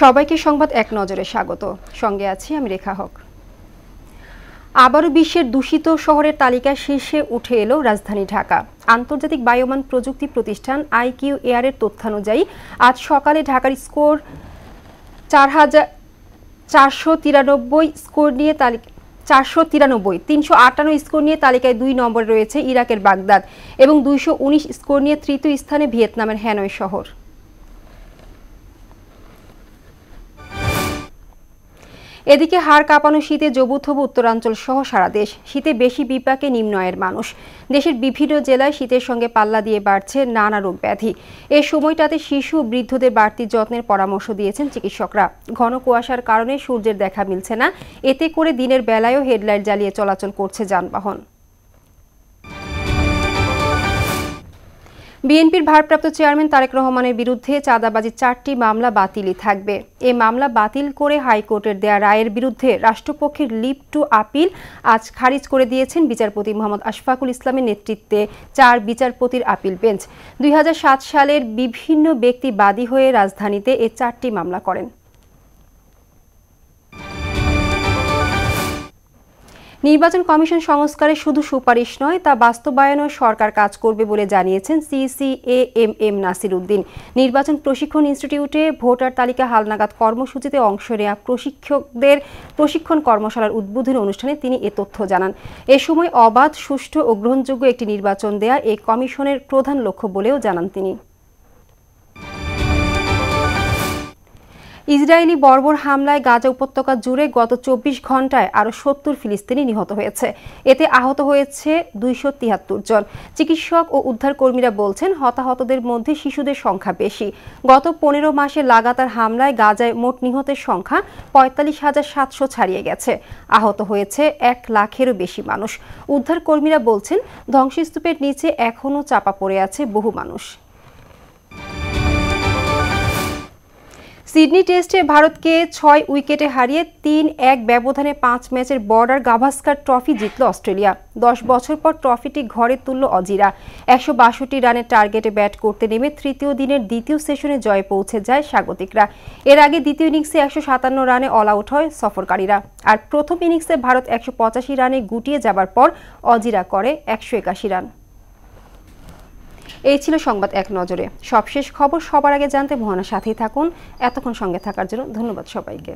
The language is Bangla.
সবাইকে সংবাদ এক নজরে স্বাগত। সঙ্গে আছি আমি রেখা হক। আবারও বিশ্বের দূষিত শহরের তালিকায় শীর্ষে উঠে এলো রাজধানী ঢাকা। আন্তর্জাতিক বায়ুমান প্রযুক্তি প্রতিষ্ঠান IQ Air এর তথ্যানুযায়ী আজ সকালে ঢাকার স্কোর 4,493 স্কোর নিয়ে 358 স্কোর নিয়ে তালিকায় 2 নম্বরে রয়েছে ইরাকের বাগদাদ এবং 219 স্কোর নিয়ে তৃতীয় স্থানে ভিয়েতনামের হ্যানয় শহর। এদিকে হাড় কাঁপানো শীতে জবুথবু উত্তরাঞ্চল সহ সারা দেশ। শীতে বেশি বিপাকে নিম্ন আয়ের মানুষ। দেশের বিভিন্ন জেলায় শীতের সঙ্গে পাল্লা দিয়ে বাড়ছে নানা রোগ ব্যাধি। এই সময়টাতে শিশু ও বৃদ্ধদের বাড়তি যত্নের পরামর্শ দিয়েছেন চিকিৎসকরা। ঘন কুয়াশার কারণে সূর্যের দেখা মিলছে না, এতে করে দিনের বেলায়ও হেডলাইট জ্বালিয়ে চলাচল করছে যানবাহন। বিএনপির ভারপ্রাপ্ত চেয়ারম্যান তারেক রহমানের বিরুদ্ধে চাঁদাবাজির 4টি মামলা বাতিলই থাকবে। এই মামলা বাতিল করে হাইকোর্টের দেয়া রায়ের বিরুদ্ধে রাষ্ট্রপক্ষের লিভ টু আপিল আজ খারিজ করে দিয়েছেন বিচারপতি মোহাম্মদ আশফাকুল ইসলামের নেতৃত্বে 4 বিচারপতির আপিল বেঞ্চ। 2007 সালের বিভিন্ন ব্যক্তি বাদী হয়ে রাজধানীতে এই 4টি মামলা করেন। নির্বাচন কমিশন সংস্কারে শুধু সুপারিশ নয়, তা বাস্তবায়নেও সরকার কাজ করবে বলে জানিয়েছেন CCAMM নাসির উদ্দিন। নির্বাচন প্রশিক্ষণ ইনস্টিটিউটে ভোটার তালিকা হালনাগাদ কর্মসূচিতে অংশ নেওয়া প্রশিক্ষকদের প্রশিক্ষণ কর্মশালার উদ্বোধনী অনুষ্ঠানে তিনি এ তথ্য জানান। এ সময় অবাধ, সুষ্ঠু ও গ্রহণযোগ্য একটি নির্বাচন দেয়া এই কমিশনের প্রধান লক্ষ্য বলেও জানান তিনি। ইসরায়েলি বর্বর হামলায় গাজা উপত্যকা জুড়ে গত 24 ঘন্টায় আরও 70 ফিলিস্তিনি নিহত হয়েছে। এতে আহত হয়েছে 273 জন। চিকিৎসক ও উদ্ধারকর্মীরা বলছেন, হতাহতদের মধ্যে শিশুদের সংখ্যা বেশি। গত 15 মাসে লাগাতার হামলায় গাজায় মোট নিহতের সংখ্যা 45,700 ছাড়িয়ে গেছে। আহত হয়েছে 1 লাখেরও বেশি মানুষ। উদ্ধারকর্মীরা বলছেন, ধ্বংসস্তূপের নিচে এখনও চাপা পড়ে আছে বহু মানুষ। সিডনি টেস্টে ভারতকে 6 উইকেটে হারিয়ে 3-1 ব্যবধানে 5 ম্যাচের বর্ডার গাভাস্কার ট্রফি জিতল অস্ট্রেলিয়া। 10 বছর পর ট্রফিটি ঘরে তুলল অজিরা। 162 রানের টার্গেটে ব্যাট করতে নেমে তৃতীয় দিনের দ্বিতীয় সেশনে জয়ে পৌঁছে যায় স্বাগতিকরা। এর আগে দ্বিতীয় ইনিংসে 157 রানে অল আউট হয় সফরকারীরা। আর প্রথম ইনিংসে ভারত 185 রানে গুটিয়ে যাবার পর অজিরা করে 181 রান। এই ছিল সংবাদ এক নজরে। সবশেষ খবর সবার আগে জানতে মোহনার সাথেই থাকুন। এতক্ষণ সঙ্গে থাকার জন্য ধন্যবাদ সবাইকে।